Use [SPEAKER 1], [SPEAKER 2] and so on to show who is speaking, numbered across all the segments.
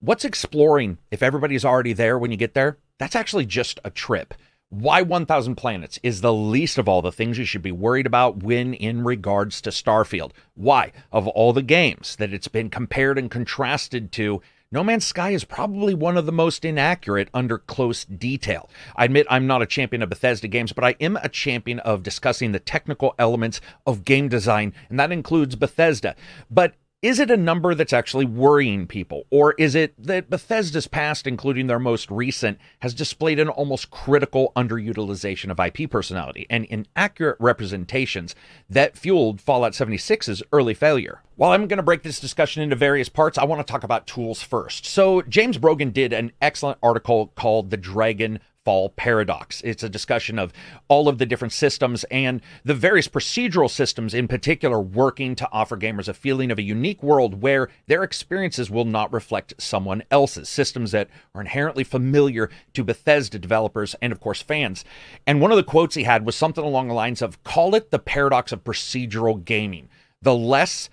[SPEAKER 1] what's exploring if everybody's already there when you get there? That's actually just a trip. Why 1,000 planets is the least of all the things you should be worried about when in regards to Starfield. Why? Of all the games that it's been compared and contrasted to, No Man's Sky is probably one of the most inaccurate under close detail. I admit I'm not a champion of Bethesda games, but I am a champion of discussing the technical elements of game design, and that includes Bethesda. But is it a number that's actually worrying people? Or is it that Bethesda's past, including their most recent, has displayed an almost critical underutilization of IP personality and inaccurate representations that fueled Fallout 76's early failure? While I'm going to break this discussion into various parts, I want to talk about tools first. So James Brogan did an excellent article called The Dragon Fall Paradox. It's a discussion of all of the different systems and the various procedural systems in particular working to offer gamers a feeling of a unique world where their experiences will not reflect someone else's. Systems that are inherently familiar to Bethesda developers and, of course, fans. And one of the quotes he had was something along the lines of, call it the paradox of procedural gaming. The less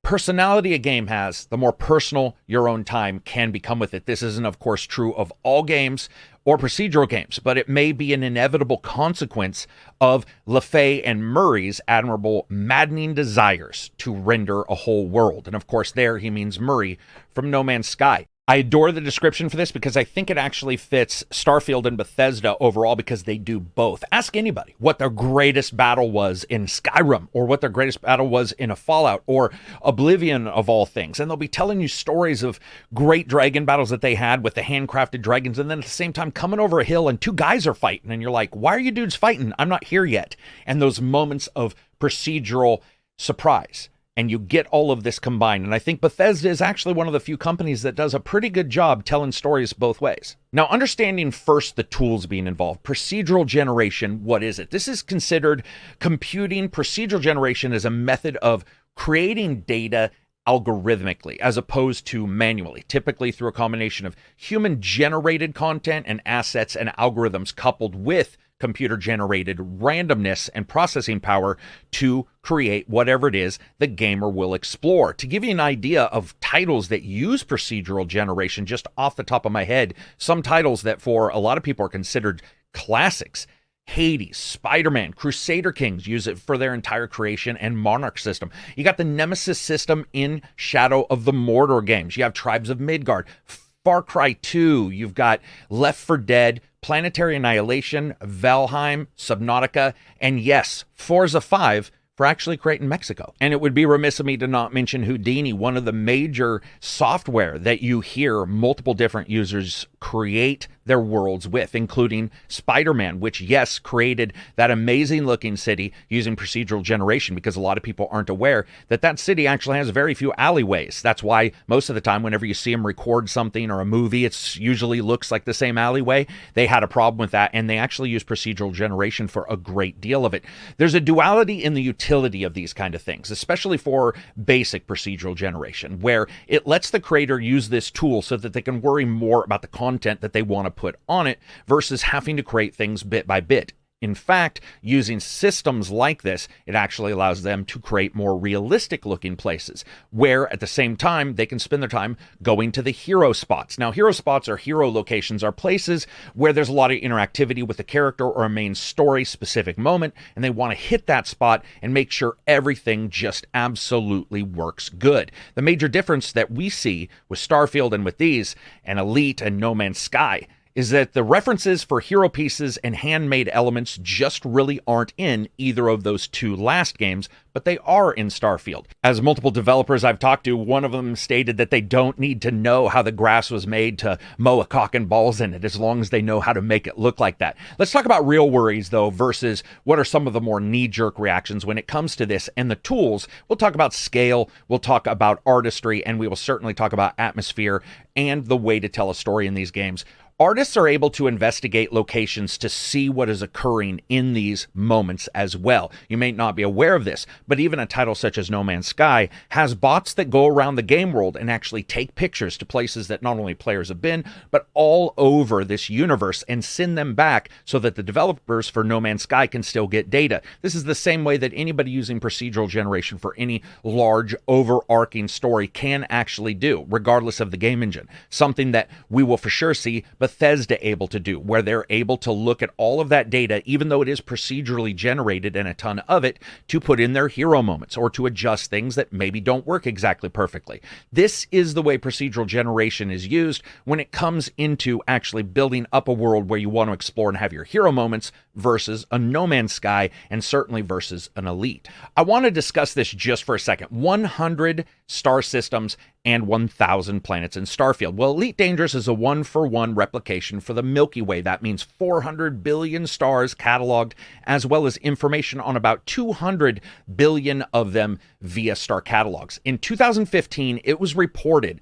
[SPEAKER 1] personality a game has, the more personal your own time can become with it. This isn't, of course, true of all games or procedural games, but it may be an inevitable consequence of LaFay and Murray's admirable, maddening desires to render a whole world. And of course, there he means Murray from No Man's Sky. I adore the description for this because I think it actually fits Starfield and Bethesda overall because they do both. Ask anybody what their greatest battle was in Skyrim or what their greatest battle was in a Fallout or Oblivion of all things. And they'll be telling you stories of great dragon battles that they had with the handcrafted dragons. And then at the same time coming over a hill and two guys are fighting and you're like, why are you dudes fighting? I'm not here yet. And those moments of procedural surprise. And you get all of this combined. And I think Bethesda is actually one of the few companies that does a pretty good job telling stories both ways. Now, understanding first the tools being involved. Procedural generation, what is it? This is considered computing. Procedural generation as a method of creating data algorithmically as opposed to manually, typically through a combination of human-generated content and assets and algorithms coupled with computer-generated randomness and processing power to create whatever it is the gamer will explore. To give you an idea of titles that use procedural generation, just off the top of my head, some titles that for a lot of people are considered classics: Hades, Spider-Man, Crusader Kings use it for their entire creation, and Monarch system. You got the Nemesis system in Shadow of the Mordor games. You have Tribes of Midgard, Far Cry 2, you've got Left 4 Dead, Planetary Annihilation, Valheim, Subnautica, and yes, Forza 5 for actually creating Mexico. And it would be remiss of me to not mention Houdini, one of the major software that you hear multiple different users create their worlds with, including Spider-Man, which, yes, created that amazing looking city using procedural generation, because a lot of people aren't aware that that city actually has very few alleyways. That's why most of the time whenever you see them record something or a movie, it usually looks like the same alleyway. They had a problem with that, and they actually use procedural generation for a great deal of it. There's a duality in the utility of these kind of things, especially for basic procedural generation, where it lets the creator use this tool so that they can worry more about the content that they want to put on it versus having to create things bit by bit. In fact, using systems like this, it actually allows them to create more realistic looking places where at the same time they can spend their time going to the hero spots. Now, hero spots or hero locations are places where there's a lot of interactivity with a character or a main story specific moment, and they want to hit that spot and make sure everything just absolutely works good. The major difference that we see with Starfield and with these and Elite and No Man's Sky is that the references for hero pieces and handmade elements just really aren't in either of those two last games, but they are in Starfield. As multiple developers I've talked to, one of them stated that they don't need to know how the grass was made to mow a cock and balls in it, as long as they know how to make it look like that. Let's talk about real worries, though, versus what are some of the more knee-jerk reactions when it comes to this and the tools. We'll talk about scale, we'll talk about artistry, and we will certainly talk about atmosphere and the way to tell a story in these games. Artists are able to investigate locations to see what is occurring in these moments as well. You may not be aware of this, but even a title such as No Man's Sky has bots that go around the game world and actually take pictures to places that not only players have been, but all over this universe, and send them back so that the developers for No Man's Sky can still get data. This is the same way that anybody using procedural generation for any large overarching story can actually do, regardless of the game engine. Something that we will for sure see Bethesda able to do, where they're able to look at all of that data, even though it is procedurally generated and a ton of it, to put in their hero moments or to adjust things that maybe don't work exactly perfectly. This is the way procedural generation is used when it comes into actually building up a world where you want to explore and have your hero moments versus a No Man's Sky, and certainly versus an Elite. I want to discuss this just for a second. 100 star systems and 1,000 planets in Starfield. Well, Elite Dangerous is a one-for-one replication for the Milky Way. That means 400 billion stars cataloged, as well as information on about 200 billion of them via star catalogs. In 2015, it was reported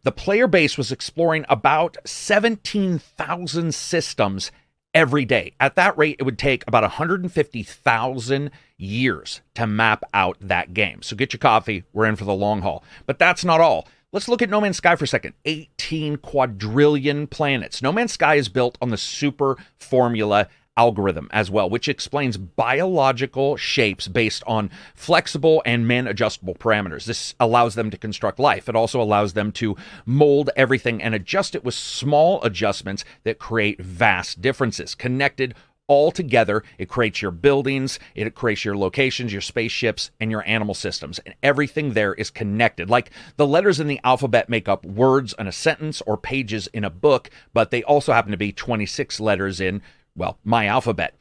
[SPEAKER 1] the player base was exploring about 17,000 systems every day. At that rate, it would take about 150,000 years to map out that game. So get your coffee, we're in for the long haul. But that's not all. Let's look at No Man's Sky for a second. 18 quadrillion planets. No Man's Sky is built on the super formula algorithm as well, which explains biological shapes based on flexible and man-adjustable parameters. This allows them to construct life. It also allows them to mold everything and adjust it with small adjustments that create vast differences. Connected all together, it creates your buildings, it creates your locations, your spaceships, and your animal systems. And everything there is connected. Like the letters in the alphabet make up words in a sentence or pages in a book, but they also happen to be 26 letters in, well, my alphabet.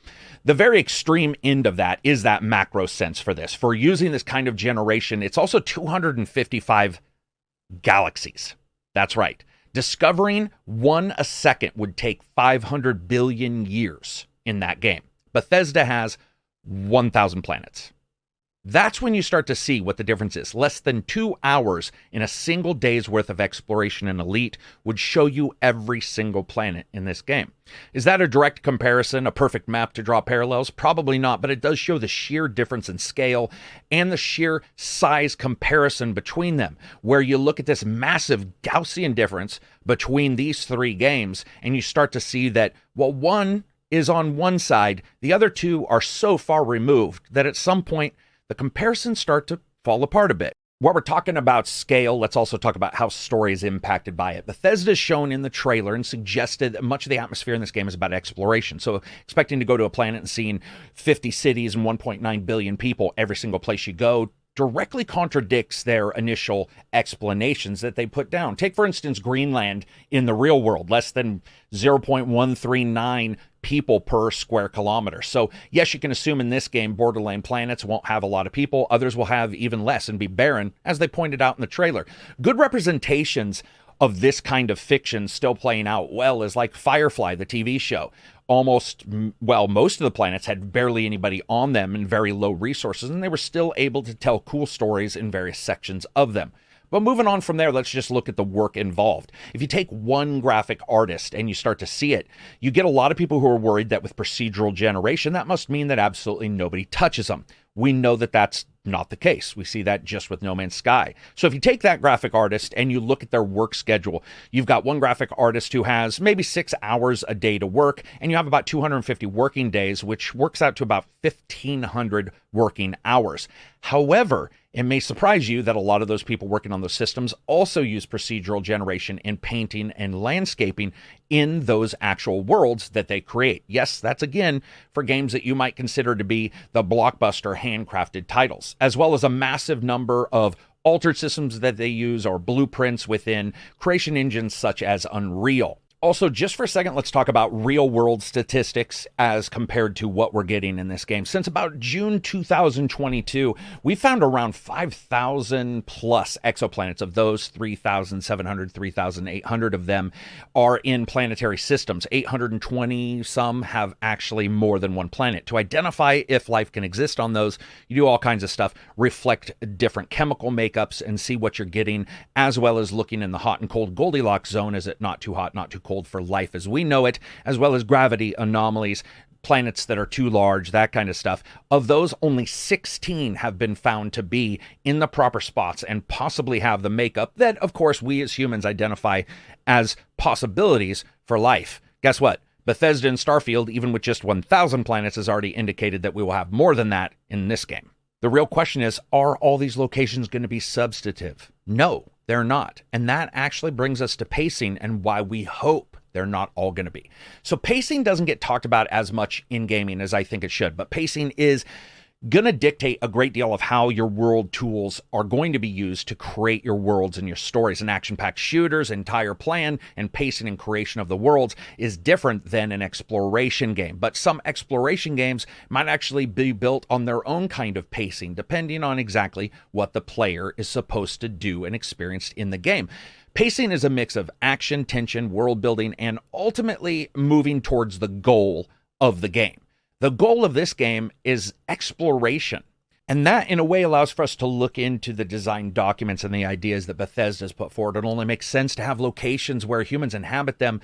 [SPEAKER 1] The very extreme end of that is that macro sense for this. For using this kind of generation, it's also 255 galaxies. That's right. Discovering one a second would take 500 billion years in that game. Bethesda has 1,000 planets. That's when you start to see what the difference is. Less than 2 hours in a single day's worth of exploration in Elite would show you every single planet in this game. Is that a direct comparison, a perfect map to draw parallels? Probably not, but it does show the sheer difference in scale and the sheer size comparison between them, where you look at this massive Gaussian difference between these three games, and you start to see that, well, one is on one side, the other two are so far removed that at some point, the comparisons start to fall apart a bit. While we're talking about scale, let's also talk about how story is impacted by it. Bethesda is shown in the trailer and suggested that much of the atmosphere in this game is about exploration. So expecting to go to a planet and seeing 50 cities and 1.9 billion people every single place you go directly contradicts their initial explanations that they put down. Take, for instance, Greenland in the real world, less than 0.139 people per square kilometer. So yes, you can assume in this game, borderland planets won't have a lot of people. Others will have even less and be barren, as they pointed out in the trailer. Good representations of this kind of fiction still playing out well is like Firefly, the TV show. Most of the planets had barely anybody on them and very low resources, and they were still able to tell cool stories in various sections of them. But moving on from there, let's just look at the work involved. If you take one graphic artist and you start to see it, you get a lot of people who are worried that with procedural generation, that must mean that absolutely nobody touches them. We know that that's not the case. We see that just with No Man's Sky. So if you take that graphic artist and you look at their work schedule, you've got one graphic artist who has maybe 6 hours a day to work, and you have about 250 working days, which works out to about 1,500 working hours. However, it may surprise you that a lot of those people working on those systems also use procedural generation in painting and landscaping in those actual worlds that they create. Yes, that's again for games that you might consider to be the blockbuster handcrafted titles, as well as a massive number of altered systems that they use or blueprints within creation engines such as Unreal. Also, just for a second, let's talk about real-world statistics as compared to what we're getting in this game. Since about June 2022, we found around 5,000 plus exoplanets. Of those, 3,700, 3,800 of them are in planetary systems. 820 some have actually more than one planet. To identify if life can exist on those, you do all kinds of stuff, reflect different chemical makeups and see what you're getting, as well as looking in the hot and cold Goldilocks zone. Is it not too hot, not too cold for life as we know it, as well as gravity anomalies, planets that are too large, that kind of stuff. Of those, only 16 have been found to be in the proper spots and possibly have the makeup that, of course, we as humans identify as possibilities for life. Guess what? Bethesda and Starfield, even with just 1,000 planets, has already indicated that we will have more than that in this game. The real question is, are all these locations going to be substantive? No, they're not. And that actually brings us to pacing and why we hope they're not all going to be. So pacing doesn't get talked about as much in gaming as I think it should, but pacing is going to dictate a great deal of how your world tools are going to be used to create your worlds and your stories. An action-packed shooter's entire plan and pacing and creation of the worlds is different than an exploration game. But some exploration games might actually be built on their own kind of pacing, depending on exactly what the player is supposed to do and experience in the game. Pacing is a mix of action, tension, world building, and ultimately moving towards the goal of the game. The goal of this game is exploration. And that, in a way, allows for us to look into the design documents and the ideas that Bethesda has put forward. It only makes sense to have locations where humans inhabit them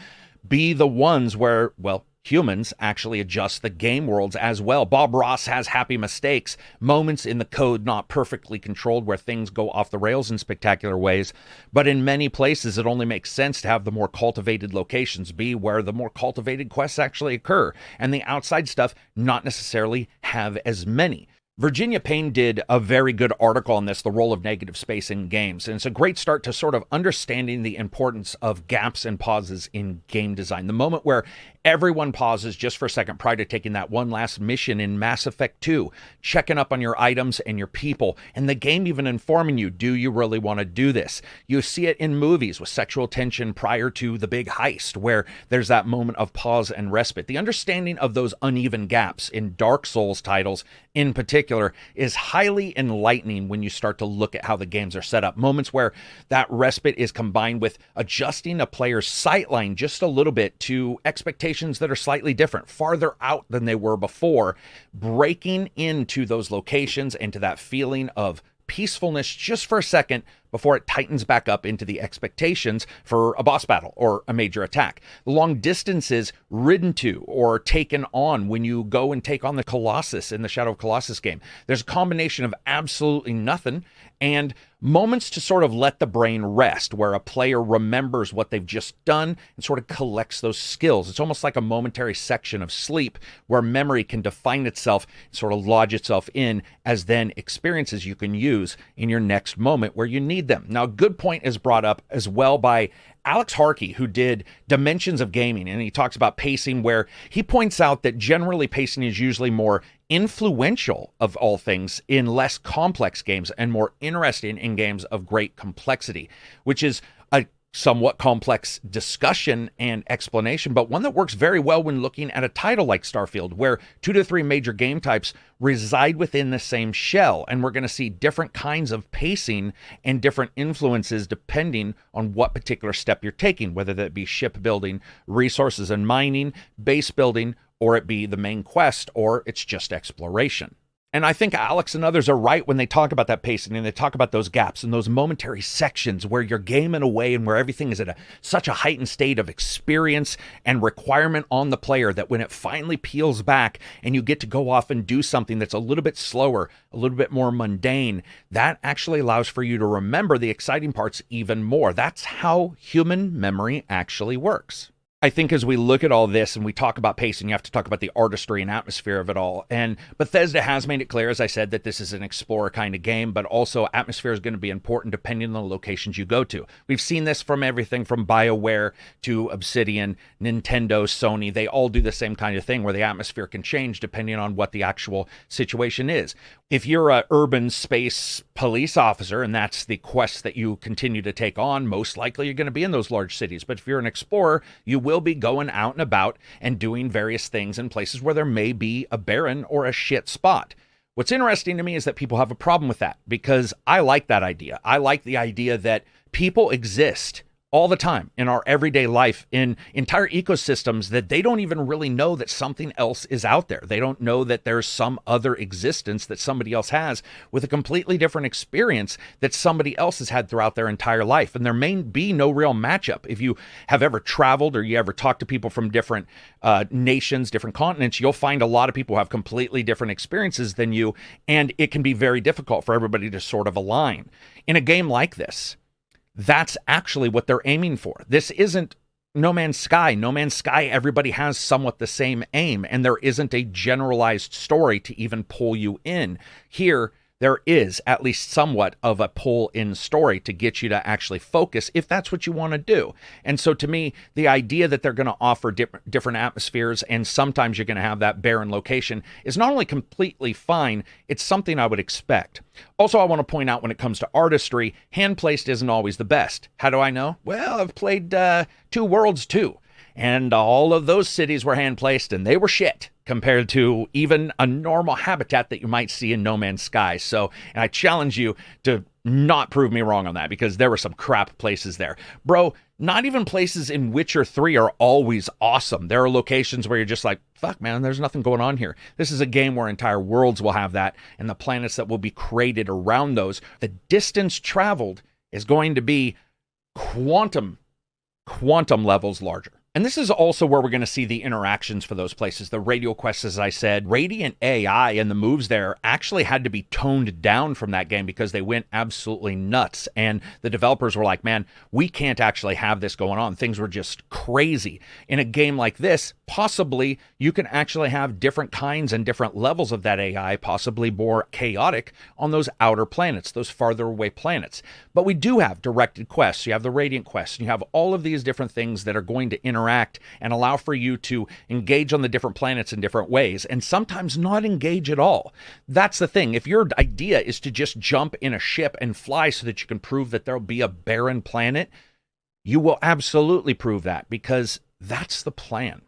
[SPEAKER 1] be the ones where, well, humans actually adjust the game worlds as well. Bob Ross has happy mistakes, moments in the code not perfectly controlled where things go off the rails in spectacular ways. But in many places, it only makes sense to have the more cultivated locations be where the more cultivated quests actually occur, and the outside stuff not necessarily have as many. Virginia Payne did a very good article on this, the role of negative space in games. And it's a great start to sort of understanding the importance of gaps and pauses in game design. The moment where everyone pauses just for a second prior to taking that one last mission in Mass Effect 2, checking up on your items and your people, and the game even informing you, do you really want to do this? You see it in movies with sexual tension prior to the big heist, where there's that moment of pause and respite. The understanding of those uneven gaps in Dark Souls titles in particular is highly enlightening when you start to look at how the games are set up. Moments where that respite is combined with adjusting a player's sightline just a little bit to expectations that are slightly different, farther out than they were before, breaking into those locations and to that feeling of peacefulness just for a second before it tightens back up into the expectations for a boss battle or a major attack. The long distances ridden to or taken on when you go and take on the Colossus in the Shadow of Colossus game. There's a combination of absolutely nothing and moments to sort of let the brain rest, where a player remembers what they've just done and sort of collects those skills. It's almost like a momentary section of sleep where memory can define itself, sort of lodge itself in as then experiences you can use in your next moment where you need them. Now, a good point is brought up as well by Alex Harkey, who did Dimensions of Gaming, and he talks about pacing, where he points out that generally pacing is usually more influential of all things in less complex games and more interesting in games of great complexity, which is a somewhat complex discussion and explanation, but one that works very well when looking at a title like Starfield, where 2 to 3 major game types reside within the same shell, and we're going to see different kinds of pacing and different influences depending on what particular step you're taking, whether that be shipbuilding, resources and mining, base building, or it be the main quest, or it's just exploration. And I think Alex and others are right when they talk about that pacing and they talk about those gaps and those momentary sections where you're gaming away and where everything is at such a heightened state of experience and requirement on the player that when it finally peels back and you get to go off and do something that's a little bit slower, a little bit more mundane, that actually allows for you to remember the exciting parts even more. That's how human memory actually works. I think as we look at all this and we talk about pacing, you have to talk about the artistry and atmosphere of it all. And Bethesda has made it clear, as I said, that this is an explorer kind of game, but also atmosphere is going to be important depending on the locations you go to. We've seen this from everything from BioWare to Obsidian, Nintendo, Sony. They all do the same kind of thing where the atmosphere can change depending on what the actual situation is. If you're an urban space police officer and that's the quest that you continue to take on, most likely you're going to be in those large cities. But if you're an explorer, you will be going out and about and doing various things in places where there may be a barren or a shit spot. What's interesting to me is that people have a problem with that because I like that idea. I like the idea that people exist all the time in our everyday life, in entire ecosystems that they don't even really know that something else is out there. They don't know that there's some other existence that somebody else has with a completely different experience that somebody else has had throughout their entire life. And there may be no real matchup. If you have ever traveled or you ever talked to people from different nations, different continents, you'll find a lot of people who have completely different experiences than you, and it can be very difficult for everybody to sort of align. In a game like this, that's actually what they're aiming for. This isn't No Man's Sky. No Man's Sky, everybody has somewhat the same aim, and there isn't a generalized story to even pull you in. Here, there is at least somewhat of a pull-in story to get you to actually focus if that's what you want to do. And so to me, the idea that they're going to offer different atmospheres and sometimes you're going to have that barren location is not only completely fine, it's something I would expect. Also, I want to point out when it comes to artistry, hand-placed isn't always the best. How do I know? Well, I've played 2 Worlds 2, and all of those cities were hand-placed, and they were shit compared to even a normal habitat that you might see in No Man's Sky. So, and I challenge you to not prove me wrong on that, because there were some crap places there. Bro, not even places in Witcher 3 are always awesome. There are locations where you're just like, fuck, man, there's nothing going on here. This is a game where entire worlds will have that, and the planets that will be created around those. The distance traveled is going to be quantum levels larger. And this is also where we're going to see the interactions for those places. The radio quests, as I said, Radiant AI and the moves there actually had to be toned down from that game because they went absolutely nuts. And the developers were like, man, we can't actually have this going on. Things were just crazy. In a game like this, possibly you can actually have different kinds and different levels of that AI, possibly more chaotic on those outer planets, those farther away planets. But we do have directed quests. You have the Radiant quests, and you have all of these different things that are going to interact and allow for you to engage on the different planets in different ways, and sometimes not engage at all. That's the thing. If your idea is to just jump in a ship and fly so that you can prove that there'll be a barren planet, you will absolutely prove that, because that's the plan.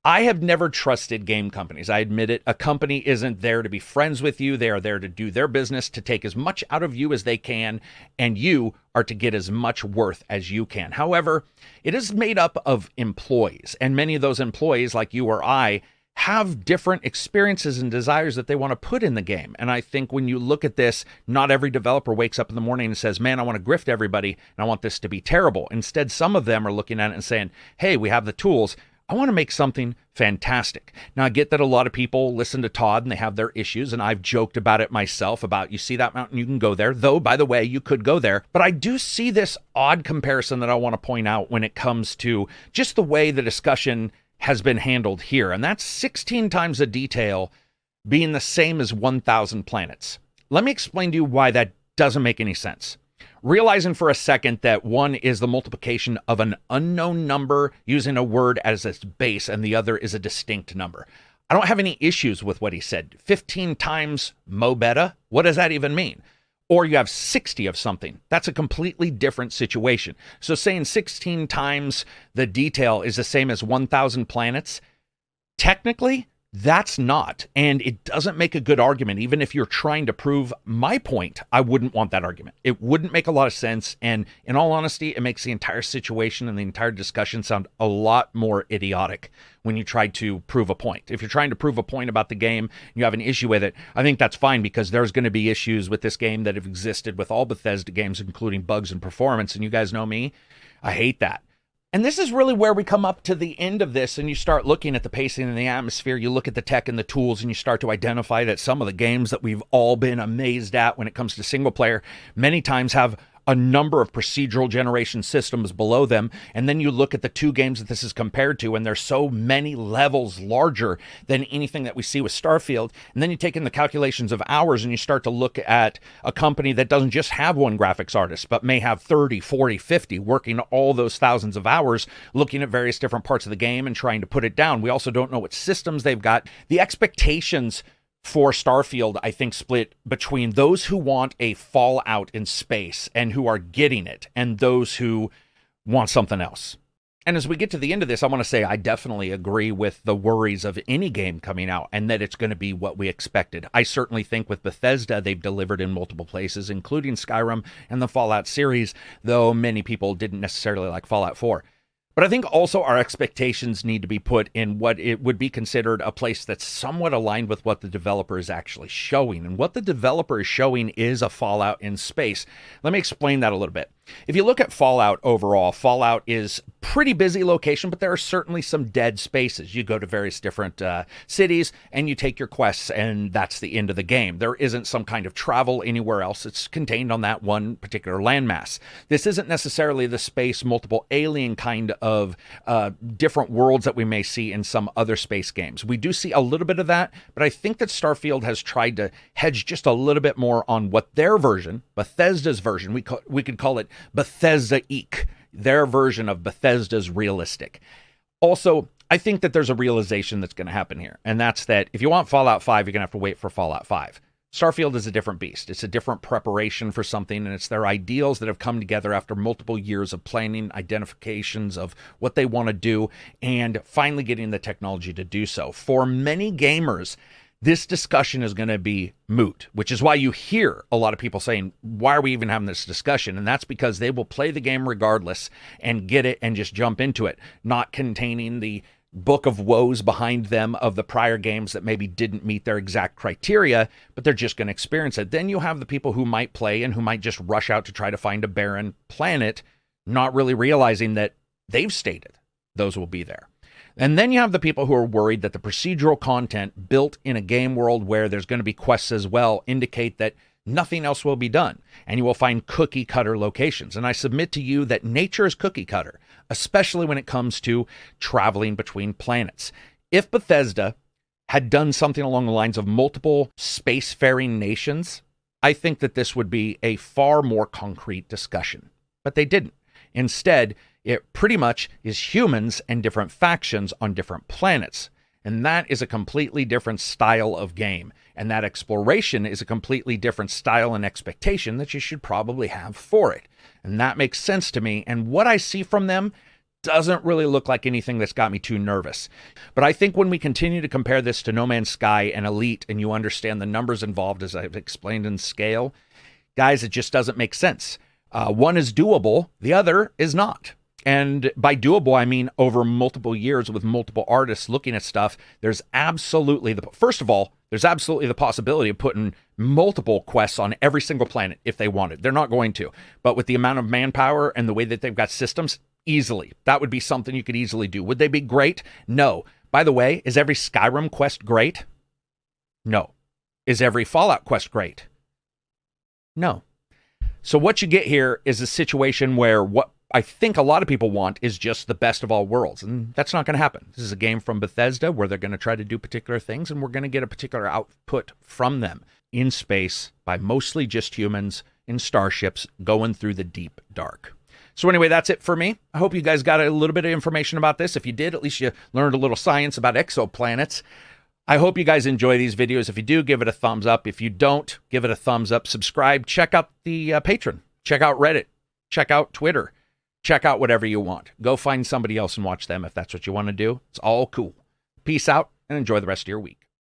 [SPEAKER 1] I have never trusted game companies. I admit it. A company isn't there to be friends with you. They are there to do their business, to take as much out of you as they can, and you are to get as much worth as you can. However, it is made up of employees, and many of those employees, like you or I, have different experiences and desires that they want to put in the game. And I think when you look at this, not every developer wakes up in the morning and says, man, I want to grift everybody, and I want this to be terrible. Instead, some of them are looking at it and saying, hey, we have the tools. I want to make something fantastic. Now, I get that a lot of people listen to Todd and they have their issues, and I've joked about it myself about, you see that mountain, you can go there. Though, by the way, you could go there. But I do see this odd comparison that I want to point out when it comes to just the way the discussion has been handled here. And that's 16 times the detail being the same as 1,000 planets. Let me explain to you why that doesn't make any sense. Realizing for a second that one is the multiplication of an unknown number using a word as its base, and the other is a distinct number. I don't have any issues with what he said. 15 times mo beta? What does that even mean? Or you have 60 of something. That's a completely different situation. So saying 16 times the detail is the same as 1,000 planets, technically, that's not, and it doesn't make a good argument. Even if you're trying to prove my point, I wouldn't want that argument. It wouldn't make a lot of sense, and in all honesty, it makes the entire situation and the entire discussion sound a lot more idiotic when you try to prove a point. If you're trying to prove a point about the game, you have an issue with it, I think that's fine, because there's going to be issues with this game that have existed with all Bethesda games, including bugs and performance, and you guys know me, I hate that. And this is really where we come up to the end of this, and you start looking at the pacing and the atmosphere, you look at the tech and the tools, and you start to identify that some of the games that we've all been amazed at when it comes to single player many times have a number of procedural generation systems below them. And then you look at the 2 games that this is compared to, and they're so many levels larger than anything that we see with Starfield. And then you take in the calculations of hours, and you start to look at a company that doesn't just have one graphics artist, but may have 30, 40, 50 working all those thousands of hours, looking at various different parts of the game and trying to put it down. We also don't know what systems they've got. The expectations for Starfield, I think, split between those who want a Fallout in space and who are getting it, and those who want something else. And as we get to the end of this, I want to say I definitely agree with the worries of any game coming out and that it's going to be what we expected. I certainly think with Bethesda, they've delivered in multiple places, including Skyrim and the Fallout series, though many people didn't necessarily like Fallout 4. But I think also our expectations need to be put in what it would be considered a place that's somewhat aligned with what the developer is actually showing. And what the developer is showing is a Fallout in space. Let me explain that a little bit. If you look at Fallout overall, Fallout is a pretty busy location, but there are certainly some dead spaces. You go to various different cities and you take your quests, and that's the end of the game. There isn't some kind of travel anywhere else. It's contained on that one particular landmass. This isn't necessarily the space, multiple alien kind of different worlds that we may see in some other space games. We do see a little bit of that, but I think that Starfield has tried to hedge just a little bit more on what their version, Bethesda's version, we could call it Bethesda-eek, their version of Bethesda's realistic. Also, I think that there's a realization that's going to happen here, and that's that if you want Fallout 5, you're going to have to wait for Fallout 5. Starfield is a different beast. It's a different preparation for something, and it's their ideals that have come together after multiple years of planning, identifications of what they want to do, and finally getting the technology to do so. For many gamers, this discussion is going to be moot, which is why you hear a lot of people saying, why are we even having this discussion? And that's because they will play the game regardless and get it and just jump into it, not containing the book of woes behind them of the prior games that maybe didn't meet their exact criteria, but they're just going to experience it. Then you have the people who might play and who might just rush out to try to find a barren planet, not really realizing that they've stated those will be there. And then you have the people who are worried that the procedural content built in a game world where there's going to be quests as well indicate that nothing else will be done, and you will find cookie cutter locations. And I submit to you that nature is cookie cutter, especially when it comes to traveling between planets. If Bethesda had done something along the lines of multiple spacefaring nations, I think that this would be a far more concrete discussion. But they didn't. Instead, it pretty much is humans and different factions on different planets. And that is a completely different style of game. And that exploration is a completely different style and expectation that you should probably have for it. And that makes sense to me. And what I see from them doesn't really look like anything that's got me too nervous. But I think when we continue to compare this to No Man's Sky and Elite, and you understand the numbers involved as I've explained in scale, guys, it just doesn't make sense. One is doable, the other is not. And by doable, I mean over multiple years with multiple artists looking at stuff. There's absolutely first of all, there's absolutely the possibility of putting multiple quests on every single planet if they wanted. They're not going to, but with the amount of manpower and the way that they've got systems, easily. That would be something you could easily do. Would they be great? No. By the way, is every Skyrim quest great? No. Is every Fallout quest great? No. So what you get here is a situation where what I think a lot of people want is just the best of all worlds, and that's not going to happen. This is a game from Bethesda where they're going to try to do particular things, and we're going to get a particular output from them in space by mostly just humans in starships going through the deep dark. So anyway, that's it for me. I hope you guys got a little bit of information about this. If you did, at least you learned a little science about exoplanets. I hope you guys enjoy these videos. If you do, give it a thumbs up. If you don't, give it a thumbs up. Subscribe. Check out the Patreon. Check out Reddit. Check out Twitter. Check out whatever you want. Go find somebody else and watch them if that's what you want to do. It's all cool. Peace out and enjoy the rest of your week.